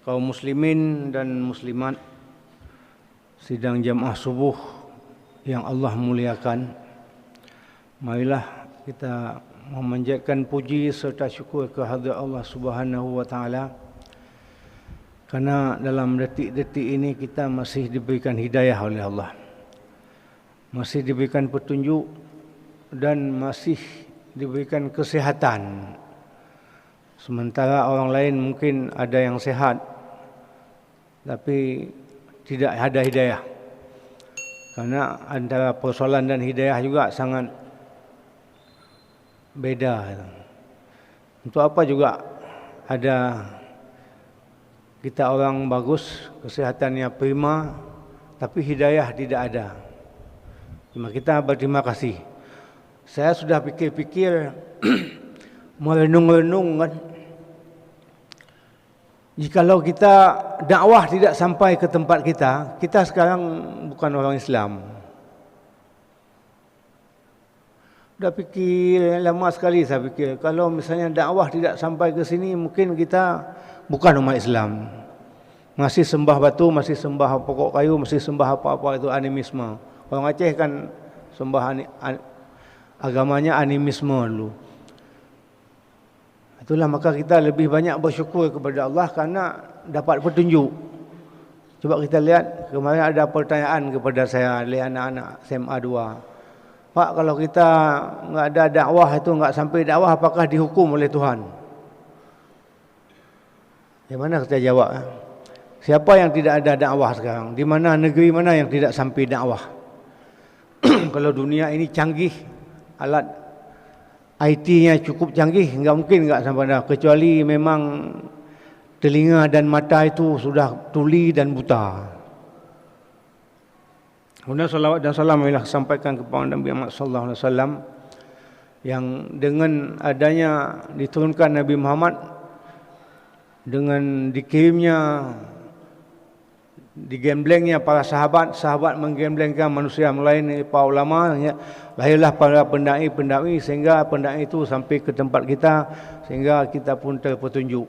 kaum muslimin dan muslimat sidang jamaah subuh yang Allah muliakan. Marilah kita memanjatkan puji serta syukur kehadirat Allah Subhanahu wa taala, kerana dalam detik-detik ini kita masih diberikan hidayah oleh Allah, masih diberikan petunjuk dan masih diberikan kesihatan. Sementara orang lain mungkin ada yang sehat tapi tidak ada hidayah. Karena antara persoalan dan hidayah juga sangat beda. Untuk apa juga ada kita orang bagus, kesehatannya prima, tapi hidayah tidak ada. Cuma kita berterima kasih. Saya sudah pikir-pikir, merenung-renung kan. Jikalau kita dakwah tidak sampai ke tempat kita, kita sekarang bukan orang Islam. Dah fikir lama sekali saya fikir, kalau misalnya dakwah tidak sampai ke sini, mungkin kita bukan umat Islam. Masih sembah batu, masih sembah pokok kayu, masih sembah apa-apa itu animisme. Orang Aceh kan sembah agamanya animisme dulu. Itulah maka kita lebih banyak bersyukur kepada Allah kerana dapat petunjuk. Cuba kita lihat, kemarin ada pertanyaan kepada saya oleh anak-anak SMA 2. Pak, kalau kita enggak ada dakwah itu, enggak sampai dakwah, apakah dihukum oleh Tuhan? Yang mana kita jawab? Siapa yang tidak ada dakwah sekarang? Di mana negeri mana yang tidak sampai dakwah? Kalau dunia ini canggih, alat IT-nya cukup canggih, enggak mungkin enggak sampai dah, kecuali memang telinga dan mata itu sudah tuli dan buta. Kemudian salawat dan salam ialah sampaikan kepada Nabi Muhammad sallallahu alaihi wasallam, yang dengan adanya diturunkan Nabi Muhammad, dengan dikirimnya, digemblengnya para sahabat menggemblengkan manusia melainkan para ulama, lahirlah para pendai-pendai sehingga pendai itu sampai ke tempat kita, sehingga kita pun terpetunjuk.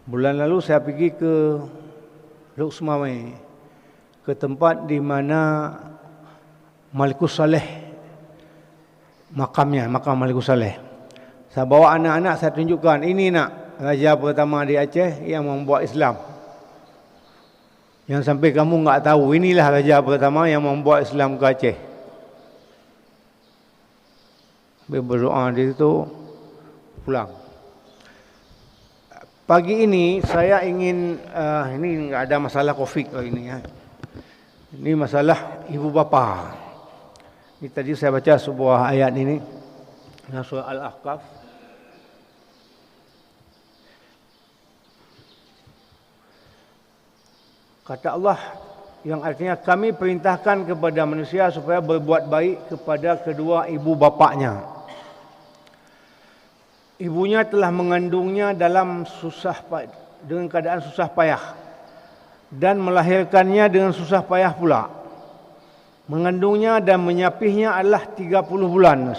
Bulan lalu saya pergi ke Luk Sumawai, ke tempat di mana Malikus Saleh makamnya, makam Malikus Saleh. Saya bawa anak-anak, saya tunjukkan, ini nak raja pertama di Aceh yang membuat Islam. Yang sampai kamu enggak tahu, inilah raja pertama yang membuat Islam ke Aceh. Berdoa di situ, pulang. Pagi ini saya ingin, ini enggak ada masalah COVID kali ini ya. Ini masalah ibu bapa. Ini tadi saya baca sebuah ayat ini, surah Al-Ahqaf. Kata Allah yang artinya, kami perintahkan kepada manusia supaya berbuat baik kepada kedua ibu bapaknya. Ibunya telah mengandungnya dalam dengan keadaan susah payah, dan melahirkannya dengan susah payah pula. Mengandungnya dan menyapihnya adalah 30 bulan.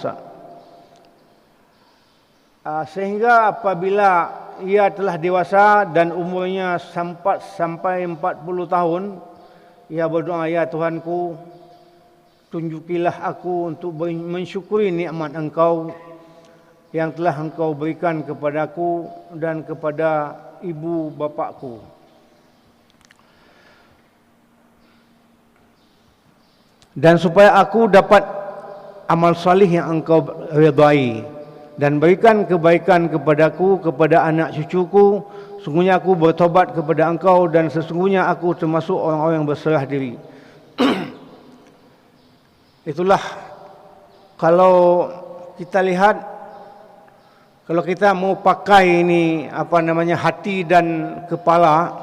Sehingga apabila ia telah dewasa dan umurnya sampai 40 tahun, ia berdoa, ya Tuhanku, tunjukilah aku untuk mensyukuri nikmat Engkau yang telah Engkau berikan kepadaku dan kepada ibu bapakku. Dan supaya aku dapat amal salih yang Engkau ridai, dan berikan kebaikan kepadaku, kepada anak cucuku. Sungguhnya aku bertobat kepada Engkau, dan sesungguhnya aku termasuk orang-orang yang berserah diri. Itulah, kalau kita lihat, kalau kita mau pakai ini hati dan kepala,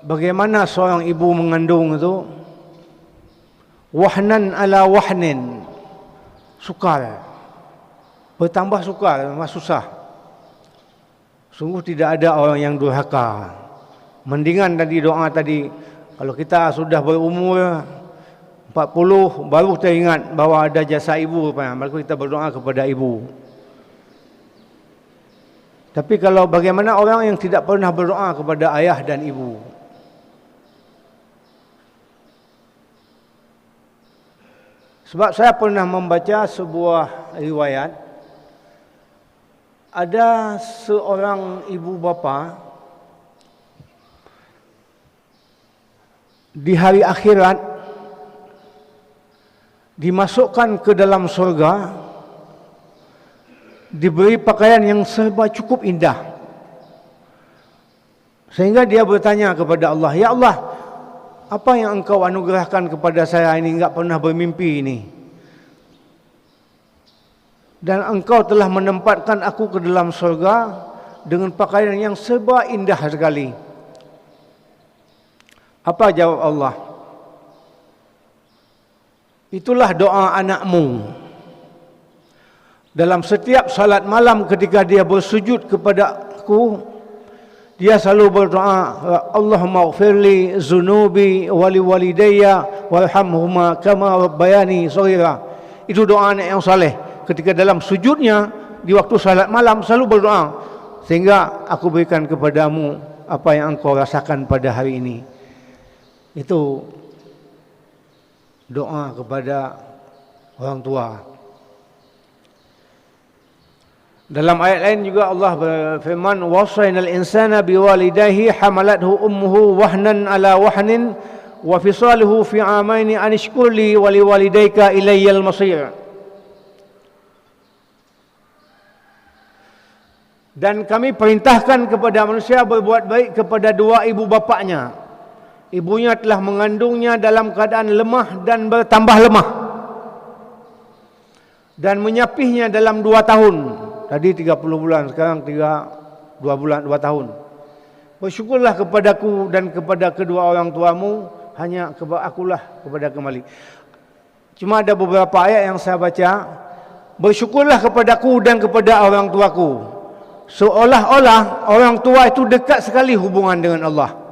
bagaimana seorang ibu mengandung itu, wahnan ala wahnin, sukar, bertambah sukar, memang susah. Sungguh tidak ada orang yang durhaka. Mendingan tadi doa tadi, kalau kita sudah berumur 40 baru teringat bahawa ada jasa ibu, baru kita berdoa kepada ibu. Tapi kalau bagaimana orang yang tidak pernah berdoa kepada ayah dan ibu? Sebab saya pernah membaca sebuah riwayat, ada seorang ibu bapa di hari akhirat dimasukkan ke dalam surga, diberi pakaian yang serba cukup indah, sehingga dia bertanya kepada Allah, "Ya Allah, apa yang engkau anugerahkan kepada saya ini? Enggak pernah bermimpi ini. Dan engkau telah menempatkan aku ke dalam surga dengan pakaian yang serba indah sekali." Apa jawab Allah? "Itulah doa anakmu. Dalam setiap salat malam ketika dia bersujud kepada aku, dia selalu berdoa, Allahumma ghfirli zunubi wali walidayya warhamhuma kama rabbayani shaghira." Itu doa anak yang saleh. Ketika dalam sujudnya di waktu salat malam selalu berdoa, sehingga aku berikan kepadamu apa yang engkau rasakan pada hari ini. Itu doa kepada orang tua. Dalam ayat lain juga Allah berfirman, "Wasainal insana biwalidayhi hamalathu ummuhu wahnan ala wahnin wa fisaluhu fi amaini an ishkur li wa liwalidayka ilayyal masir." Dan kami perintahkan kepada manusia berbuat baik kepada dua ibu bapaknya. Ibunya telah mengandungnya dalam keadaan lemah dan bertambah lemah, dan menyapihnya dalam 2 tahun. Tadi 30 bulan, sekarang 2 bulan, 2 tahun. Bersyukurlah kepadaku dan kepada kedua orang tuamu, hanya akulah kepada kembali. Cuma ada beberapa ayat yang saya baca, bersyukurlah kepadaku dan kepada orang tuaku. Seolah-olah orang tua itu dekat sekali hubungan dengan Allah.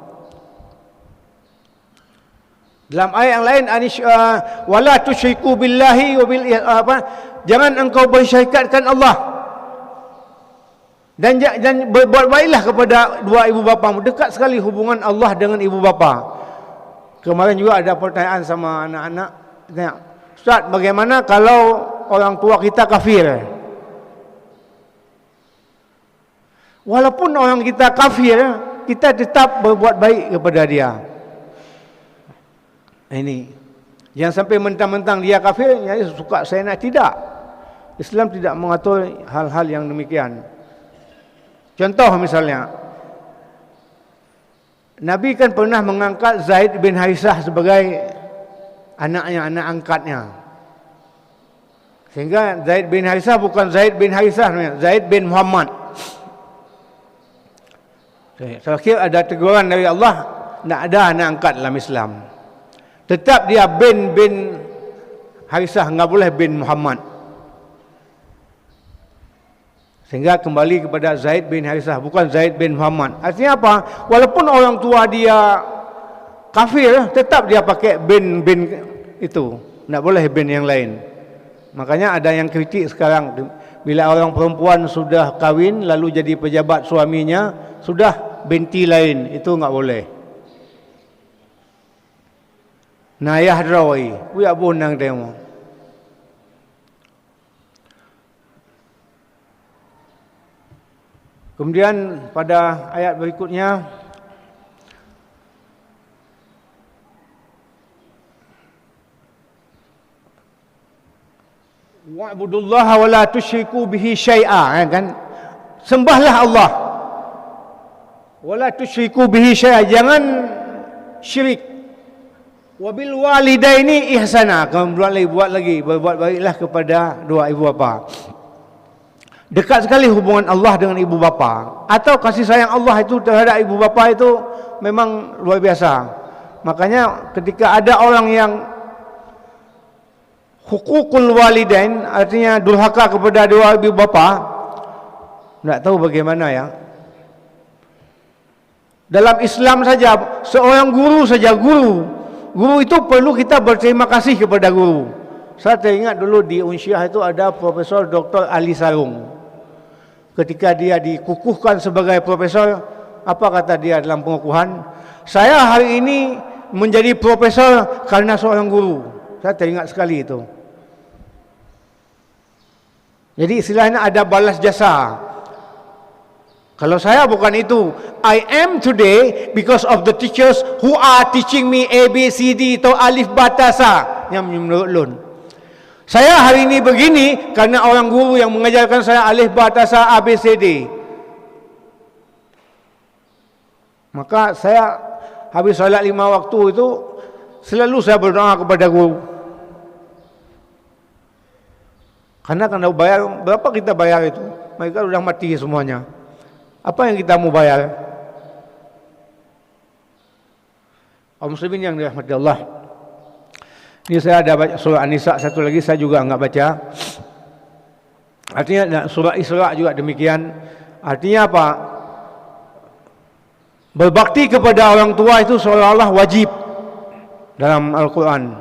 Dalam ayat yang lain, wala tusyriku billahi wa bil jangan engkau bersyirikatkan Allah, dan berbuat baiklah kepada dua ibu bapamu. Dekat sekali hubungan Allah dengan ibu bapa. Kemarin juga ada pertanyaan sama anak-anak, tanya, "Ustaz, bagaimana kalau orang tua kita kafir?" Walaupun orang kita kafir, kita tetap berbuat baik kepada dia. Ini jangan sampai mentang-mentang dia kafir, ya suka saya nak. Tidak. Islam tidak mengatur hal-hal yang demikian. Contoh misalnya, Nabi kan pernah mengangkat Zaid bin Harisah sebagai anaknya, anak angkatnya. Sehingga Zaid bin Harisah bukan Zaid bin Harisah, Zaid bin Muhammad. Terakhir ada teguran dari Allah, tidak ada anak angkat dalam Islam. Tetap dia bin Harisah, enggak boleh bin Muhammad. Sehingga kembali kepada Zaid bin Harisah, bukan Zaid bin Muhammad. Artinya apa? Walaupun orang tua dia kafir, tetap dia pakai bin itu. Enggak boleh bin yang lain. Makanya ada yang kritik sekarang, bila orang perempuan sudah kahwin lalu jadi pejabat suaminya, sudah binti lain, itu enggak boleh. Nayah drawai, puya bonang temo. Kemudian pada ayat berikutnya, wa'budullaha wa la tusyriku bihi syai'a, kan? Sembahlah Allah. Wa la tusyriku bihi syai'a, jangan syirik. Wa bil walidaini ihsana, kamu buat lagi, berbuat baiklah kepada dua ibu bapa. Dekat sekali hubungan Allah dengan ibu bapa, atau kasih sayang Allah itu terhadap ibu bapa itu memang luar biasa. Makanya ketika ada orang yang hukukul walidain, artinya durhaka kepada dua ibu bapa, tidak tahu bagaimana ya. Dalam Islam saja, seorang guru saja, guru itu perlu kita berterima kasih kepada guru. Saya teringat dulu di Unsyah itu ada Profesor Dr. Ali Sarung. ketika dia dikukuhkan sebagai profesor, apa kata dia dalam pengukuhan? Saya hari ini menjadi profesor karena seorang guru. Saya teringat sekali itu. Jadi istilahnya ada balas jasa. Kalau saya bukan itu, I am today because of the teachers who are teaching me A, B, C, D atau alif batasa yang menurut Lun. Saya hari ini begini karena orang guru yang mengajarkan saya alif batasa A, B, C, D. Maka saya habis solat 5 waktu itu selalu saya berdoa kepada guru. Karena bayar, berapa kita bayar itu? Mereka sudah mati semuanya. Apa yang kita mau bayar? Kaum muslimin yang dirahmati Allah. Ini saya ada baca surah An-Nisa, satu lagi saya juga enggak baca. Artinya surah Isra juga demikian. Artinya apa? Berbakti kepada orang tua itu seolah-olah wajib dalam Al-Quran.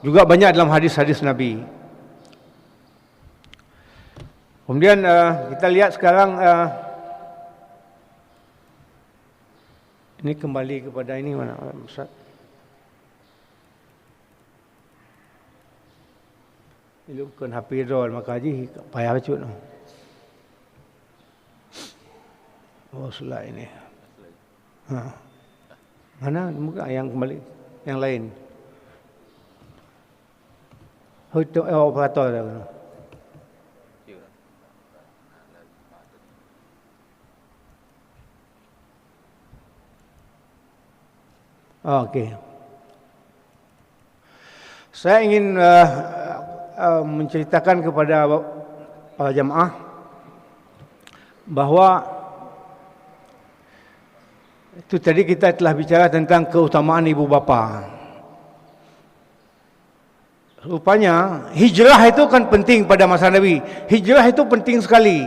Juga banyak dalam hadis-hadis Nabi. Kemudian kita lihat sekarang ini kembali kepada ini mana Ustaz? Ini bukan hafizul maka haji payah baca no. Oh sulah ini. Mana muka yang kembali yang lain. Itu operator dah. Okey. Saya ingin menceritakan kepada para jamaah bahawa itu tadi kita telah bicara tentang keutamaan ibu bapa. Rupanya hijrah itu kan penting pada masa Nabi. Hijrah itu penting sekali.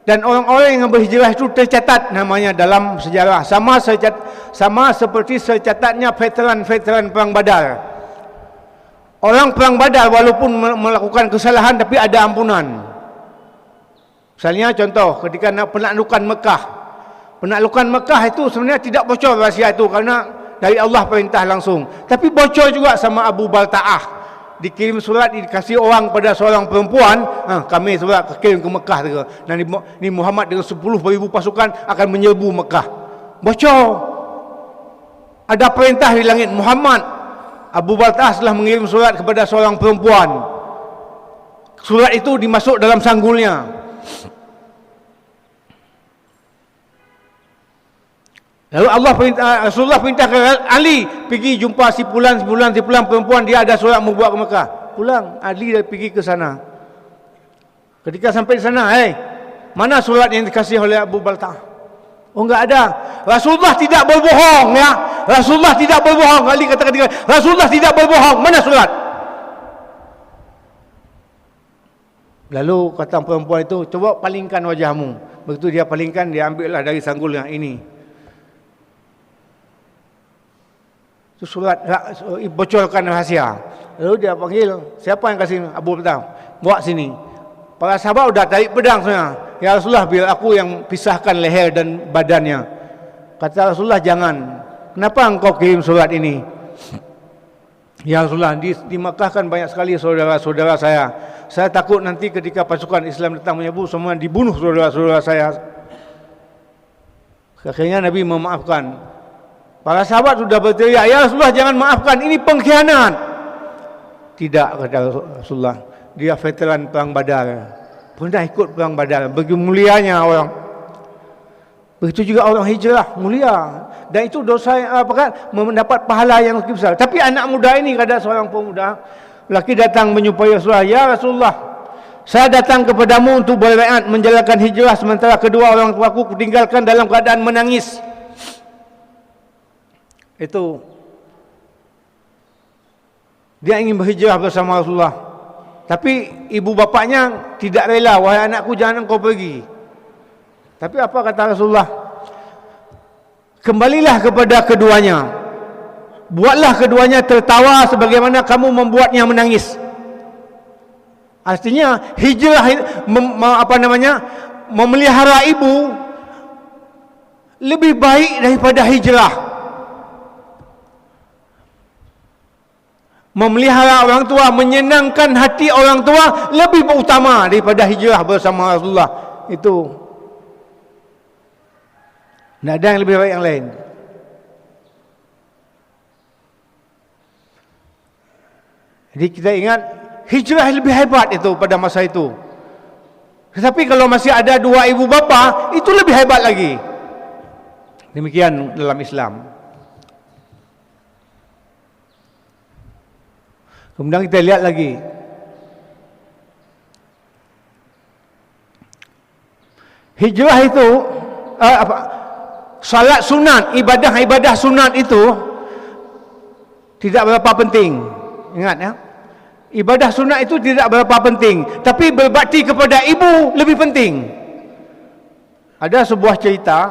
Dan orang-orang yang berhijrah itu tercatat namanya dalam sejarah. Sama seperti tercatatnya veteran-veteran perang Badar. Orang perang Badar walaupun melakukan kesalahan tapi ada ampunan. Misalnya contoh ketika nak penaklukan Mekah. Penaklukan Mekah itu sebenarnya tidak bocor rahsia itu karena dari Allah perintah langsung. Tapi bocor juga sama Abu Balta'ah. Dikirim surat, dikasih orang pada seorang perempuan, kami surat kirim ke Mekah. Dan ni Muhammad dengan 10,000 pasukan akan menyerbu Mekah. Bocor. Ada perintah di langit Muhammad. Abu Balta'ah telah mengirim surat kepada seorang perempuan. Surat itu dimasuk dalam sanggulnya. Lalu Rasulullah perintah ke Ali pergi jumpa si fulan perempuan, dia ada surat membuat ke Mekah. Pulang, Ali dah pergi ke sana. Ketika sampai di sana, mana surat yang dikasih oleh Abu Balta'ah? Oh, enggak ada. Rasulullah tidak berbohong ya. Rasulullah tidak berbohong. Ali kata ketika Rasulullah tidak berbohong. Mana surat? Lalu kata perempuan itu, coba palingkan wajahmu. Begitu dia palingkan, dia ambillah dari sanggul yang ini. Itu surat bocorkan rahasia. Lalu dia panggil, siapa yang kasih? Abu Bakar. Bawa sini. Para sahabat sudah tarik pedang sebenarnya. Ya Rasulullah, biar aku yang pisahkan leher dan badannya. Kata Rasulullah, jangan. Kenapa engkau kirim surat ini? Ya Rasulullah, di Makkah kan banyak sekali saudara-saudara saya. Saya takut nanti ketika pasukan Islam datang menyerbu, semua dibunuh saudara-saudara saya. Akhirnya Nabi memaafkan. Para sahabat sudah berteriak, ya Rasulullah jangan maafkan, ini pengkhianat. Tidak, kata Rasulullah, dia veteran perang Badar, pernah ikut perang Badar, begitu mulianya orang. Begitu juga orang hijrah, mulia. Dan itu dosa mendapat pahala yang lebih besar. Tapi anak muda ini, kata seorang pemuda, laki datang menyupai Rasulullah, ya Rasulullah, saya datang kepadamu untuk berbaiat menjalankan hijrah, sementara kedua orang tuaku kutinggalkan dalam keadaan menangis. Itu dia ingin berhijrah bersama Rasulullah, tapi ibu bapaknya tidak rela. Wahai anakku, jangan engkau pergi. Tapi apa kata Rasulullah? Kembalilah kepada keduanya, buatlah keduanya tertawa sebagaimana kamu membuatnya menangis. Artinya hijrah memelihara ibu lebih baik daripada hijrah. Memelihara orang tua, menyenangkan hati orang tua lebih utama daripada hijrah bersama Rasulullah. Itu tidak ada yang lebih baik yang lain. Jadi kita ingat hijrah lebih hebat itu pada masa itu. Tetapi kalau masih ada dua ibu bapa, itu lebih hebat lagi. Demikian dalam Islam. Kemudian kita lihat lagi. Hijrah itu salat sunat, ibadah-ibadah sunat itu tidak berapa penting. Ingat ya. Ibadah sunat itu tidak berapa penting, tapi berbakti kepada ibu lebih penting. Ada sebuah cerita,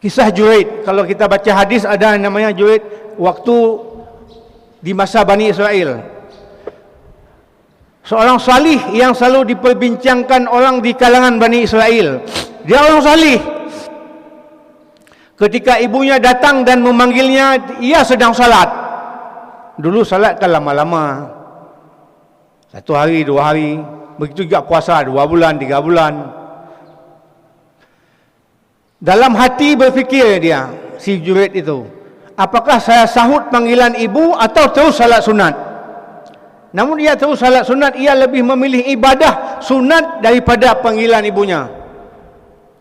kisah Juraid. Kalau kita baca hadis, ada namanya Juraid waktu di masa Bani Israel. Seorang salih yang selalu diperbincangkan orang di kalangan Bani Israel. Dia orang salih. Ketika ibunya datang dan memanggilnya, ia sedang salat. Dulu salat kan lama-lama, 1 hari, 2 hari. Begitu juga puasa 2 bulan, 3 bulan. Dalam hati berfikir dia, si Juraid itu, apakah saya sahut panggilan ibu atau terus salat sunat? Namun ia terus salat sunat. Ia lebih memilih ibadah sunat daripada panggilan ibunya.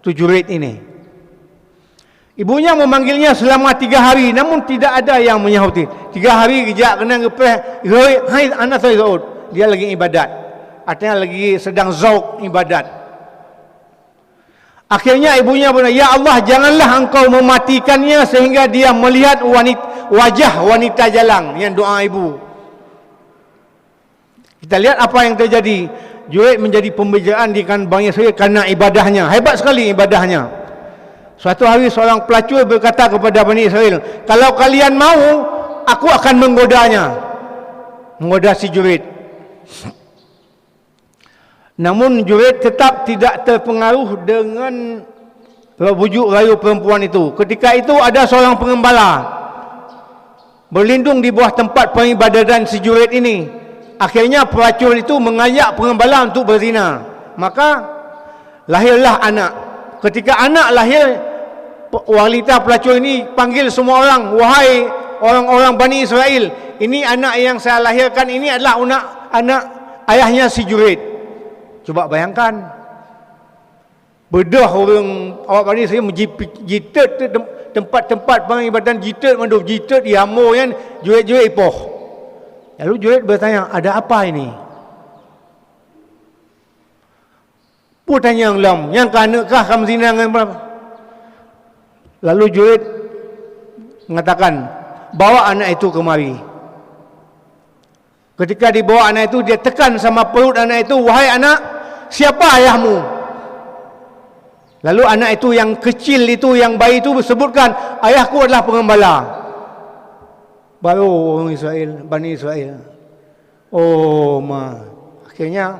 Itu Juraid ini. Ibunya memanggilnya selama 3 hari, namun tidak ada yang menyahuti. 3 hari kejap kena ngepeh, hai anak saya Zaud. Dia lagi ibadat. Artinya lagi sedang zauk ibadat. Akhirnya ibunya berkata, ya Allah, janganlah engkau mematikannya sehingga dia melihat wajah wanita jalang. Yang doa ibu. Kita lihat apa yang terjadi. Juraid menjadi pembicaraan di kalangan Bani Israil karena ibadahnya. Hebat sekali ibadahnya. Suatu hari seorang pelacur berkata kepada Bani Israil, kalau kalian mau, aku akan menggodanya. Menggoda si Juraid. Namun Juraid tetap tidak terpengaruh dengan bujuk rayu perempuan itu. Ketika itu ada seorang pengembala berlindung di bawah tempat peribadatan si Juraid ini. Akhirnya pelacur itu mengajak pengembala untuk berzina. Maka lahirlah anak. Ketika anak lahir, wanita pelacur ini panggil semua orang, wahai orang-orang Bani Israel, ini anak yang saya lahirkan ini adalah anak ayahnya si Juraid. Coba bayangkan, bedah orang awak Bani Israel menjitat tempat-tempat pengibadatan, jitat manduf, jitat diamur kan, Juraid ipoh. Lalu Juraid bertanya, ada apa ini? Pun tanya yang yang kanakah kamu zina dengan berapa? Lalu Juraid mengatakan, bawa anak itu kemari. Ketika dibawa anak itu, dia tekan sama perut anak itu, wahai anak, siapa ayahmu? Lalu anak itu yang kecil itu, yang bayi itu sebutkan, ayahku adalah pengembala. Baru orang Israel, Bani Israel, oh akhirnya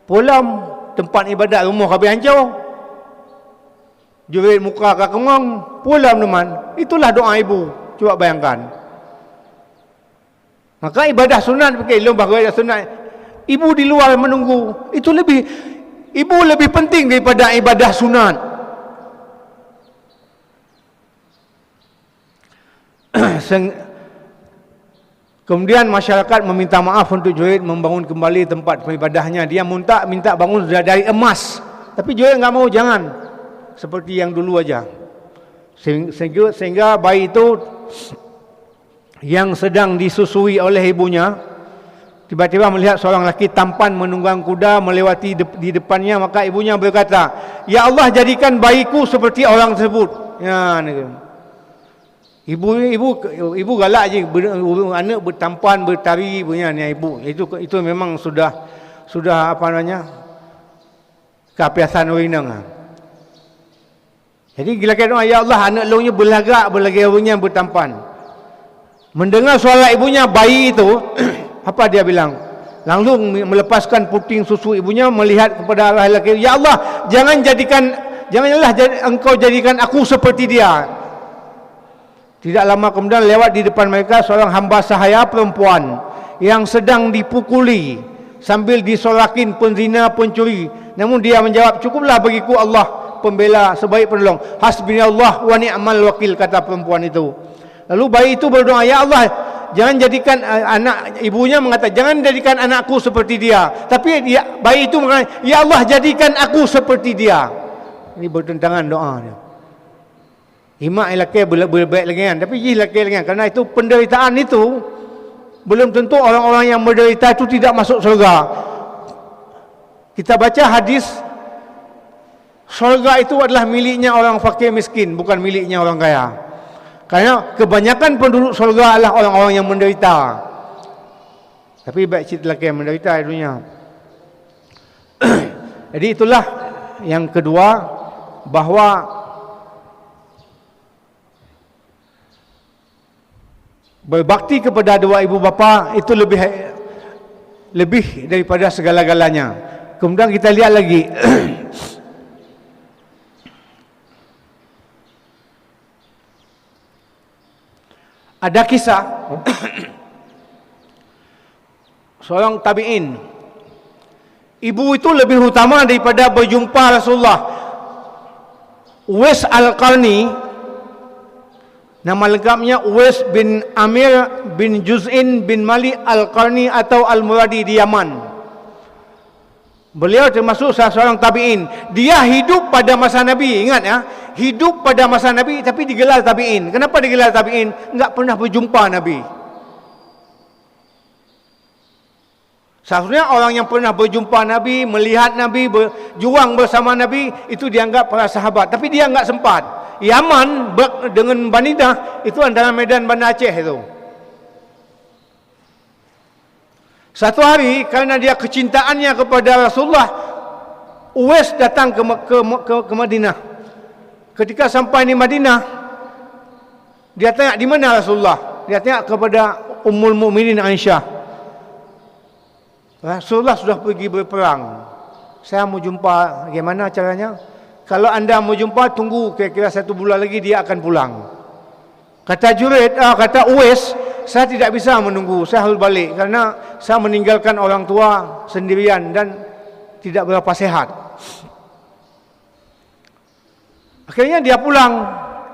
pulang tempat ibadat rumah habis hancur. Juraid muka kakemang, pulang teman. Itulah doa ibu. Coba bayangkan. Maka ibadah sunat, ibadah sunat, ibu di luar menunggu. Itu ibu lebih penting daripada ibadah sunat. Kemudian masyarakat meminta maaf untuk Juraid membangun kembali tempat peribadahnya. Dia minta bangun dari emas. Tapi Juraid enggak mau, jangan. Seperti yang dulu aja. Sehingga bayi itu yang sedang disusui oleh ibunya tiba-tiba melihat seorang lelaki tampan menunggang kuda melewati di depannya, maka ibunya berkata, ya Allah, jadikan bayiku seperti orang tersebut. Ya, Ibu galak je, anak bertampan bertari punya ni ibu. Itu memang sudah apa namanya? Kebiasaan orang. Jadi gila kata, ya Allah, anak long nya berlagak ibunya bertampan. Mendengar suara ibunya, bayi itu apa dia bilang? langsung melepaskan puting susu ibunya, melihat kepada lelaki, ya Allah, janganlah engkau jadikan aku seperti dia. Tidak lama kemudian lewat di depan mereka seorang hamba sahaya perempuan yang sedang dipukuli sambil disolakin penzina, pencuri. Namun dia menjawab, cukuplah bagiku Allah pembela sebaik penolong. Hasbunallah wa ni'mal wakil, kata perempuan itu. Lalu bayi itu berdoa, ya Allah, jangan jadikan ibunya mengatakan, jangan jadikan anakku seperti dia. Tapi bayi itu mengatakan, ya Allah, jadikan aku seperti dia. Ini bertentangan doa dia. Imak lelaki berbaik lagi kan, tapi jih lelaki lagi kan. Kerana itu penderitaan itu belum tentu orang-orang yang menderita itu tidak masuk surga. Kita baca hadis, surga itu adalah miliknya orang fakir miskin, bukan miliknya orang kaya. Karena kebanyakan penduduk surga adalah orang-orang yang menderita. Tapi baik cerita lelaki yang menderita di dunia. Jadi itulah yang kedua, bahawa berbakti kepada dua ibu bapa itu lebih daripada segala-galanya. Kemudian kita lihat lagi ada kisah seorang tabi'in. Ibu itu lebih utama daripada berjumpa Rasulullah. Uwais Al-Qarni, nama lengkapnya Uwais bin Amir bin Juz'in bin Malik Al-Qarni atau Al-Muradi di Yaman. Beliau termasuk salah seorang tabi'in. Dia hidup pada masa Nabi. Ingat ya, hidup pada masa Nabi tapi digelar tabi'in. Kenapa digelar tabi'in? Enggak pernah berjumpa Nabi. Seharusnya orang yang pernah berjumpa Nabi, melihat Nabi, berjuang bersama Nabi, itu dianggap para sahabat. Tapi dia enggak sempat. Yaman dengan Banidah itu antara Medan Banda Aceh itu. Satu hari kerana dia kecintaannya kepada Rasulullah, Uwais datang ke Madinah. Ketika sampai di Madinah, dia tanya, di mana Rasulullah? Dia tanya kepada Ummul Mukminin Aisyah. Rasulullah sudah pergi berperang. Saya mau jumpa, bagaimana caranya? Kalau anda mau jumpa, tunggu kira-kira 1 bulan lagi dia akan pulang. Kata Uwais, saya tidak bisa menunggu, saya harus balik karena saya meninggalkan orang tua sendirian dan tidak berapa sehat. Akhirnya dia pulang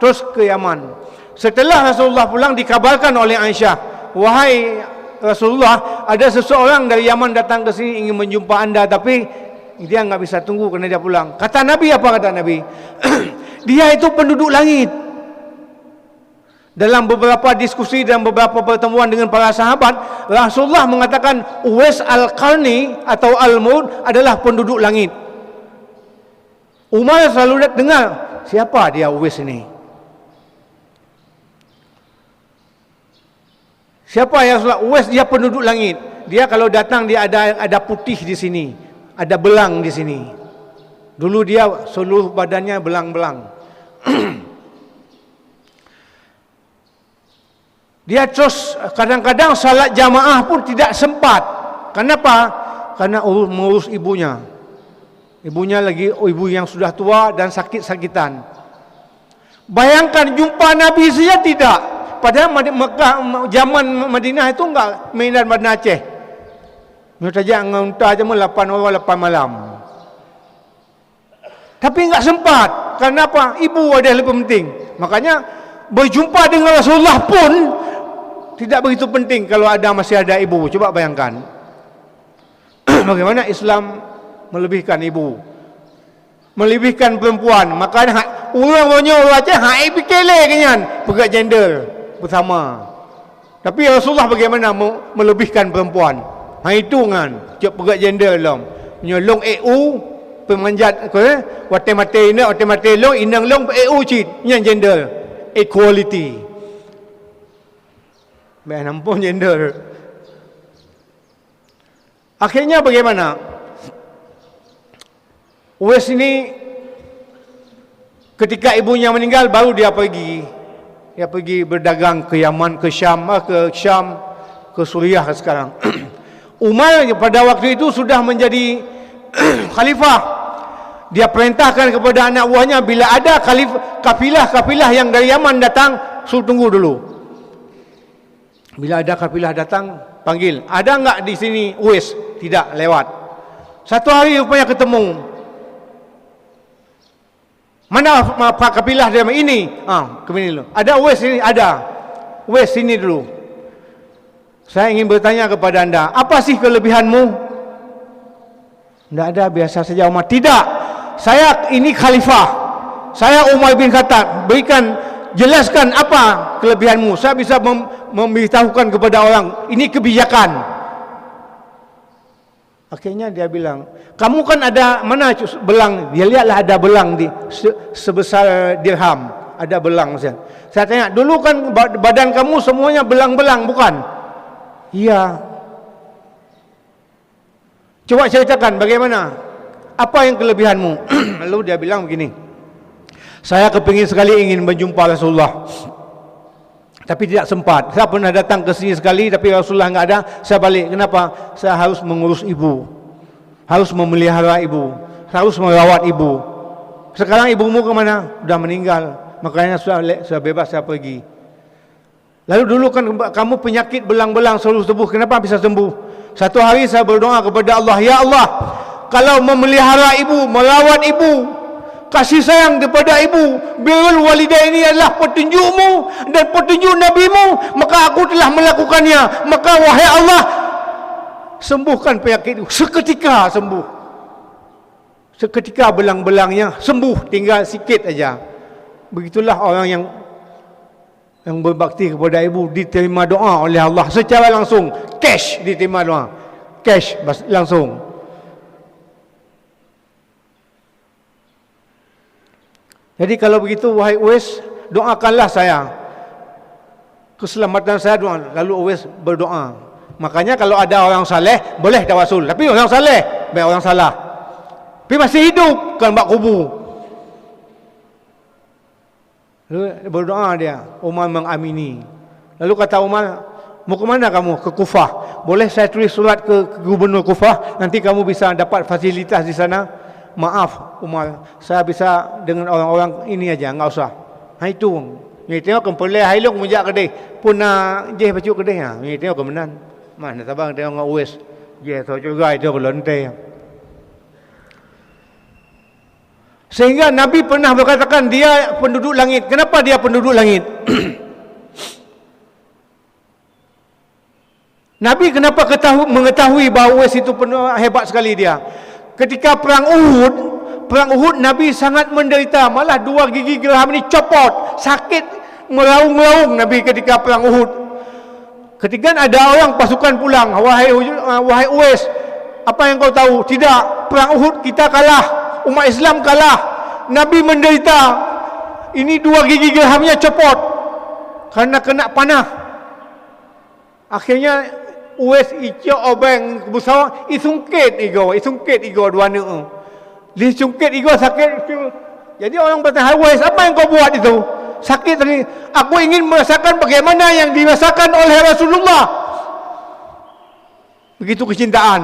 terus ke Yaman. Setelah Rasulullah pulang, dikabarkan oleh Aisyah, wahai Rasulullah, ada seseorang dari Yaman datang ke sini ingin menjumpa anda, tapi dia enggak bisa tunggu kerana dia pulang. Kata Nabi, apa kata Nabi? Dia itu penduduk langit. Dalam beberapa diskusi dan beberapa pertemuan dengan para sahabat, Rasulullah mengatakan Uwais Al-Qarni atau Al-Mud adalah penduduk langit. Umar selalu dengar, siapa dia Uwais ini? Siapa yang Rasulullah? Uwais dia penduduk langit. Dia kalau datang dia ada putih di sini, ada belang di sini. Dulu dia seluruh badannya belang-belang. Dia terus kadang-kadang salat jamaah pun tidak sempat. Kenapa? Karena mengurus ibunya. Ibunya lagi ibu yang sudah tua dan sakit-sakitan. Bayangkan jumpa Nabi saja tidak. Padahal Mekah zaman Madinah itu enggak Medan Banda Aceh. Menurut saja unta aja 8 orang 8 malam. Tapi enggak sempat. Kenapa? Ibu ada yang lebih penting. Makanya berjumpa dengan Rasulullah pun tidak begitu penting kalau masih ada ibu. Coba bayangkan bagaimana Islam melebihkan ibu, melebihkan perempuan. Makanya orang Aceh hai pikirle kenyan pegat gender bersama. Tapi Rasulullah bagaimana melebihkan perempuan? Itu kan cak pegat gender long menyolong EU pemanjat wate-mate ini wate-mate long inang long EU cit nyan gender equality. Baik nampun gender. Akhirnya bagaimana? Uwais ini ketika ibunya meninggal baru dia pergi. Dia pergi berdagang ke Yaman, ke Syam, ke Suriah sekarang. Umar pada waktu itu sudah menjadi khalifah. Dia perintahkan kepada anak buahnya, bila ada kafilah yang dari Yaman datang, suruh tunggu dulu. Bila ada kafilah datang, panggil, ada enggak di sini Uwais? Tidak, lewat. Satu hari rupanya ketemu. Mana kafilah dia ini? Kemini dulu. Ada Uwais sini? Ada. Uwais sini dulu. Saya ingin bertanya kepada anda, apa sih kelebihanmu? Tidak ada, biasa saja Umar. Tidak, saya ini khalifah. Saya Umar bin Khattab. Jelaskan apa kelebihanmu. Saya bisa memberitahukan kepada orang, ini kebijakan. Akhirnya dia bilang, kamu kan ada mana belang? Dia lihatlah ada belang sebesar dirham. Ada belang. Saya tanya, dulu kan badan kamu semuanya belang-belang, bukan? Iya. Coba ceritakan bagaimana? Apa yang kelebihanmu? Lalu dia bilang begini, saya kepingin sekali ingin berjumpa Rasulullah, tapi tidak sempat. Saya pernah datang ke sini sekali, tapi Rasulullah enggak ada. Saya balik. Kenapa? Saya harus mengurus ibu, harus memelihara ibu, harus merawat ibu. Sekarang ibumu ke mana? Sudah meninggal. Makanya sudah bebas saya pergi. Lalu dulu kan kamu penyakit belang-belang seluruh tubuh, kenapa bisa sembuh? Satu hari saya berdoa kepada Allah, ya Allah, kalau memelihara ibu, merawat ibu, kasih sayang kepada ibu, birrul walidaini adalah petunjukmu dan petunjuk nabimu, maka aku telah melakukannya. Maka wahai Allah, sembuhkan penyakit itu. Seketika sembuh. Seketika belang-belangnya sembuh, tinggal sikit aja. Begitulah orang yang berbakti kepada ibu, diterima doa oleh Allah secara langsung, cash diterima doa, cash langsung. Jadi kalau begitu wahai Uwais, doakanlah saya, keselamatan saya doa. Lalu Uwais berdoa. Makanya kalau ada orang saleh boleh tawasul, tapi orang saleh bukan orang salah, tapi masih hidup kan bak kubu. Lalu berdoa dia, Umar mengamini. Lalu kata Umar, mau ke mana kamu? Ke Kufah. Boleh saya tulis surat ke gubernur Kufah, nanti kamu bisa dapat fasilitas di sana. Maaf Umar, saya bisa dengan orang-orang ini aja, enggak usah. Itu ni tengok kempelai hailung menjak kedai pun nak je baju kedai ha. Ni tengok kemenan. Mana tabang tengok ngak Uwais. Je so juga itu belontai. Sehingga Nabi pernah berkatakan dia penduduk langit. Kenapa dia penduduk langit? Nabi kenapa mengetahui bahawa Uwais itu hebat sekali dia? Ketika perang Uhud Nabi sangat menderita. Malah 2 gigi geraham ini copot, sakit meraung-raung Nabi ketika perang Uhud. Ketika ada orang pasukan pulang, wahai Uwais, apa yang kau tahu? Tidak, perang Uhud kita kalah, umat Islam kalah, Nabi menderita. Ini 2 gigi gerhamnya copot karena kena panah. Akhirnya Uwais icio obeng busawang isungkit igo dua ne. Disungkit igo sakit itu. Jadi orang bertanya, Uwais, apa yang kau buat itu? Sakit tadi. Aku ingin merasakan bagaimana yang dirasakan oleh Rasulullah. Begitu kecintaan.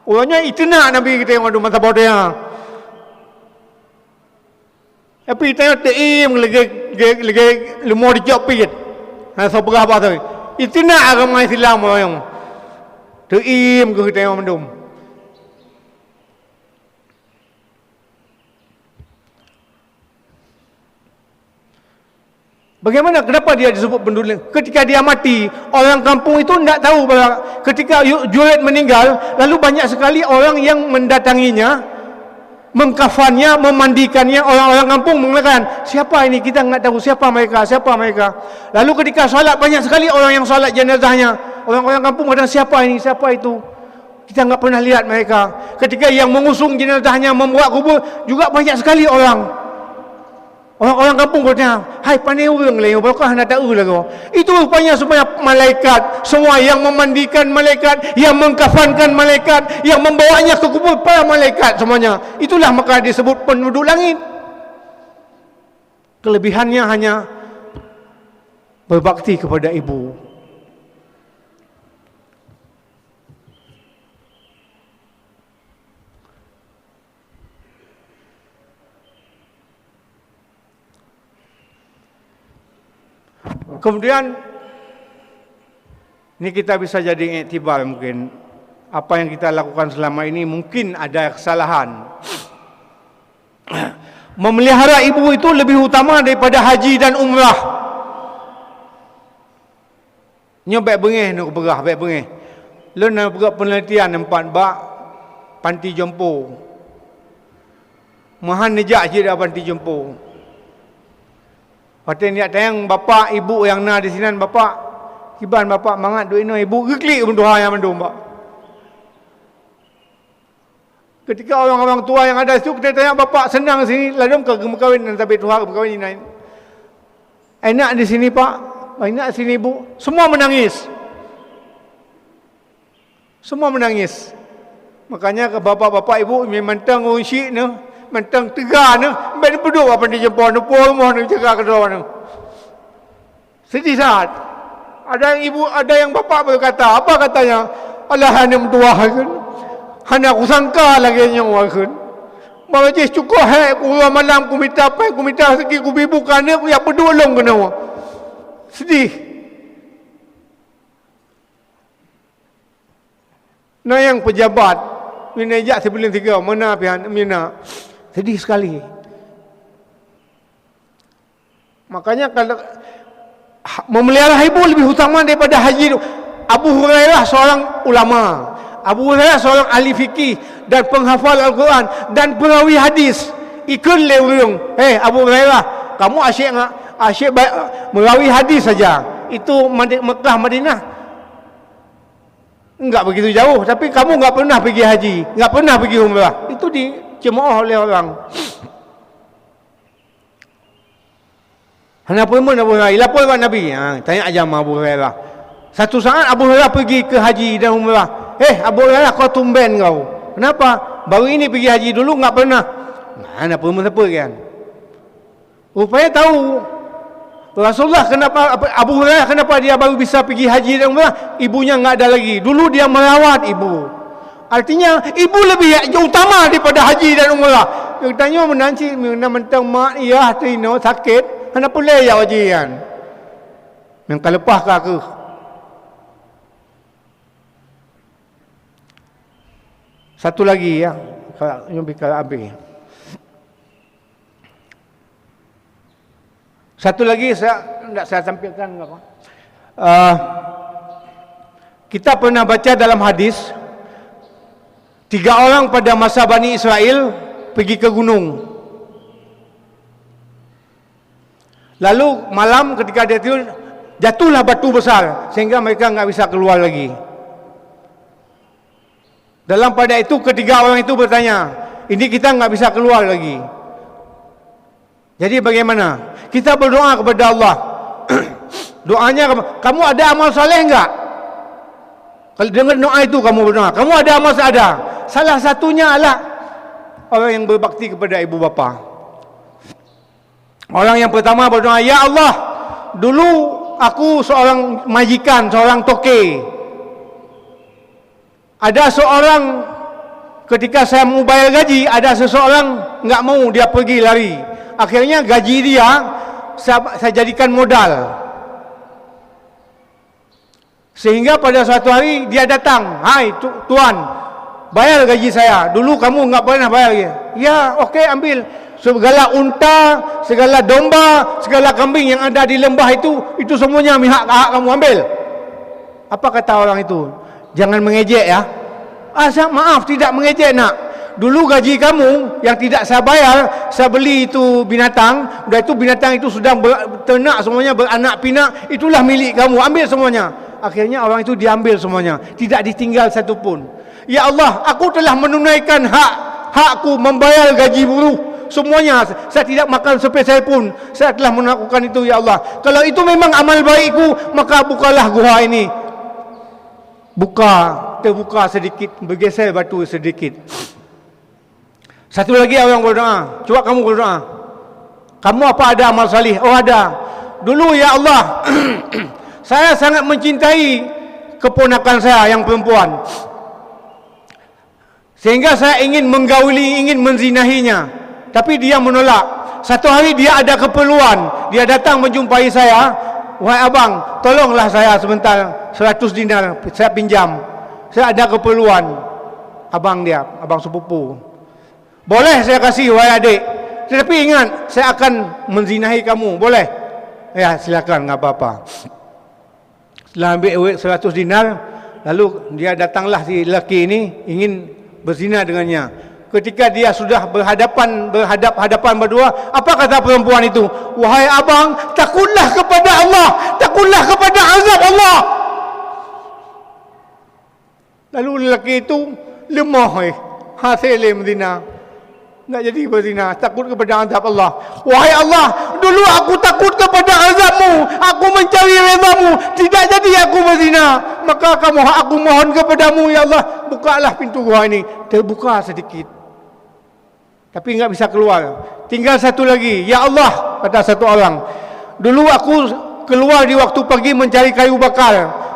Orangnya itena Nabi kita yang ada mata bodanya. Tapi tengok teim lagi lemah dijak pijat. So berapa tu? Itena agama Islam orang. Teim ke kita yang mendum. Bagaimana? Kenapa dia disebut penduduk? Ketika dia mati, orang kampung itu tidak tahu bahwa ketika Jurid meninggal, lalu banyak sekali orang yang mendatanginya, mengkafannya, memandikannya. Orang-orang kampung mengatakan, siapa ini? Kita tidak tahu siapa mereka. Lalu ketika salat, banyak sekali orang yang salat jenazahnya. Orang-orang kampung mengatakan, siapa ini? Siapa itu? Kita tidak pernah lihat mereka. Ketika yang mengusung jenazahnya, membuat kubur, juga banyak sekali orang. Orang-orang kampung bertanya, hai pandai orang lain, apakah nak tahu lagi? Itu rupanya supaya malaikat, semua yang memandikan malaikat, yang mengkafankan malaikat, yang membawanya ke kubur para malaikat semuanya. Itulah maka disebut penduduk langit. Kelebihannya hanya berbakti kepada ibu. Kemudian ini kita bisa jadi iktibar mungkin. Apa yang kita lakukan selama ini mungkin ada kesalahan. Memelihara ibu itu lebih utama daripada haji dan umrah. Nyo baik bengih nak berah, baik bengih. Lu nak buat penelitian empat bak panti jompo. Mahan nejak je dah panti jompo. Patut niat tayang bapa ibu yang na di sini bapa. Kiban bapa mangat duit no ibu geklik pun doa yang mendung bak. Ketika orang-orang tua yang ada situ kita tanya bapa senang sini lalu ke berkahwin dan tapi tuha berkahwin ini. Enak di sini pak, enak sini ibu. Semua menangis. Semua menangis. Makanya ke bapa-bapa ibu mentang unsyik ne, mentang tegar ne, ben peduk apa di jempol ne, puan rumah ne jaga kedua ne. Sedih saat. Ada yang ibu, ada yang bapa berkata, apa katanya? Allah hanya mendoakan. Hanya aku sangka lagi yang wakun. Malah je cukup hai aku malam aku minta apa, aku minta segi aku bibukan ni aku yang berdolong kena. Sedih. Nah yang pejabat minajak sebelum 3 mana pihak mina. Sedih sekali. Makanya kalau memelihara ibu lebih utama daripada haji. Abu Hurairah seorang ulama. Abu Hurairah seorang ahli fikih dan penghafal Al-Quran dan perawi hadis. Ikut leurung. Abu Hurairah, kamu asyik enggak? Asyik merawi hadis saja. Itu Mekah Madinah. Enggak begitu jauh, tapi kamu enggak pernah pergi haji, enggak pernah pergi umrah. Itu dicemooh oleh orang. Kenapa pun Abu Hurairah? Lapor kepada Nabi. Tanya aja sama Abu Hurairah. Satu saat Abu Hurairah pergi ke haji dan umrah. Abu Hurairah kau tumben kau. Kenapa? Baru ini pergi haji dulu enggak pernah. Mana pun siapa kan? Rupanya tahu. Rasulullah kenapa Abu Hurairah kenapa dia baru bisa pergi haji dan umrah? Ibunya enggak ada lagi. Dulu dia merawat ibu. Artinya ibu lebih utama daripada haji dan umrah. Dia tanya menanci mentang mak iya tino sakit. Kenapa layak haji kan? Yang kalepah ke aku. Satu lagi ya, kalau bicara habis. Satu lagi saya tampilkan apa? Kita pernah baca dalam hadis 3 orang pada masa Bani Israel pergi ke gunung. Lalu malam ketika dia tidur jatuhlah batu besar sehingga mereka enggak bisa keluar lagi. Dalam pada itu ketiga orang itu bertanya, ini kita enggak bisa keluar lagi. Jadi bagaimana? Kita berdoa kepada Allah. Doanya, kamu ada amal saleh enggak? Kalau dengar doa itu kamu berdoa, kamu ada amal saleh? Ada. Salah satunya adalah orang yang berbakti kepada ibu bapa. Orang yang pertama berdoa, ya Allah, dulu aku seorang majikan, seorang toke. Ada seorang ketika saya mau bayar gaji, ada seseorang enggak mau, dia pergi lari. Akhirnya gaji dia saya jadikan modal. Sehingga pada suatu hari dia datang, "Hai tuan, bayar gaji saya. Dulu kamu enggak pernah bayar." Ya, okey, ambil. Segala unta, segala domba, segala kambing yang ada di lembah itu semuanya hak kamu ambil. Apa kata orang itu? Jangan mengejek ya. Maaf, tidak mengejek nak. Dulu gaji kamu yang tidak saya bayar, saya beli itu binatang. Udah itu binatang itu sudah berternak semuanya, beranak pinak. Itulah milik kamu, ambil semuanya. Akhirnya orang itu diambil semuanya, tidak ditinggal satu pun. Ya Allah, aku telah menunaikan hakku membayar gaji buruh. Semuanya, saya tidak makan sepesel pun. Saya telah melakukan itu ya Allah. Kalau itu memang amal baikku, maka bukalah gua ini. Terbuka sedikit, bergeser batu sedikit. Satu lagi orang berdoa. Coba kamu berdoa. Kamu apa ada amal salih? Oh ada. Dulu ya Allah, saya sangat mencintai keponakan saya yang perempuan. Sehingga saya ingin menggauli, ingin menzinahinya. Tapi dia menolak. Satu hari dia ada keperluan. Dia datang menjumpai saya. wahai abang, tolonglah saya sebentar, 100 dinar saya pinjam, saya ada keperluan. Abang dia, abang sepupu, boleh saya kasih wahai adik, tetapi ingat saya akan menzinahi kamu, boleh? Ya silakan, enggak apa-apa. Setelah ambil duit 100 dinar, lalu dia datanglah si lelaki ini ingin berzina dengannya. Ketika dia sudah berhadap-hadapan berdua, apa kata perempuan itu? Wahai abang, takutlah kepada Allah, takutlah kepada azab Allah. Lalu lelaki itu lemah, hasil berzina, enggak jadi berzina, takut kepada azab Allah. Wahai Allah, dulu aku takut kepada azabmu, aku mencari redamu, tidak jadi aku berzina, maka aku mohon kepadamu ya Allah, bukalah pintu gua ini. Terbuka sedikit, tapi enggak bisa keluar. Tinggal satu lagi. Ya Allah, kata satu orang, dulu aku keluar di waktu pagi mencari kayu bakar.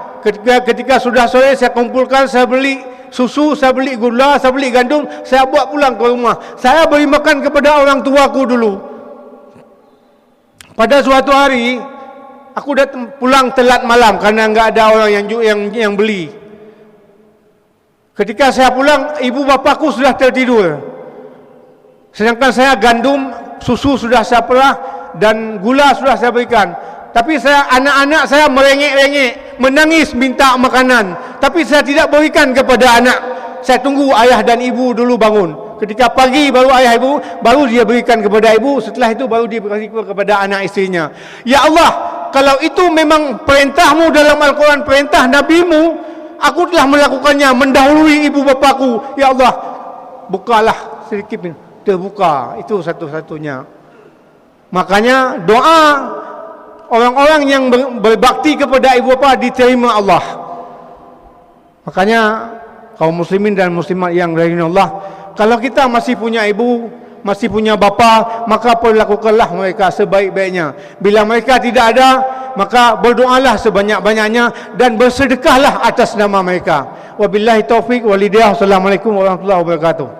Ketika sudah sore saya kumpulkan, saya beli susu, saya beli gula, saya beli gandum, saya bawa pulang ke rumah. Saya beri makan kepada orang tuaku dulu. Pada suatu hari aku datang pulang telat malam karena enggak ada orang yang beli. Ketika saya pulang, ibu bapakku sudah tertidur. Sedangkan saya gandum, susu sudah saya perah dan gula sudah saya berikan. Tapi anak-anak saya merengek-rengek, menangis minta makanan, tapi saya tidak berikan kepada anak. Saya tunggu ayah dan ibu dulu bangun. Ketika pagi baru ayah ibu, baru dia berikan kepada ibu. Setelah itu baru dia berikan kepada anak istrinya. Ya Allah, kalau itu memang perintahmu dalam Al-Quran, perintah nabimu, aku telah melakukannya, mendahului ibu bapakku. Ya Allah, bukalah sedikit ini. Terbuka, itu satu-satunya. Makanya doa orang-orang yang berbakti kepada ibu bapa diterima Allah. Makanya kaum muslimin dan muslimat yang dirahmati Allah, kalau kita masih punya ibu, masih punya bapa, maka perlakukanlah mereka sebaik-baiknya. Bila mereka tidak ada, maka berdoalah sebanyak-banyaknya dan bersedekahlah atas nama mereka. Wabillahi taufik walhidayah. Assalamualaikum warahmatullahi wabarakatuh.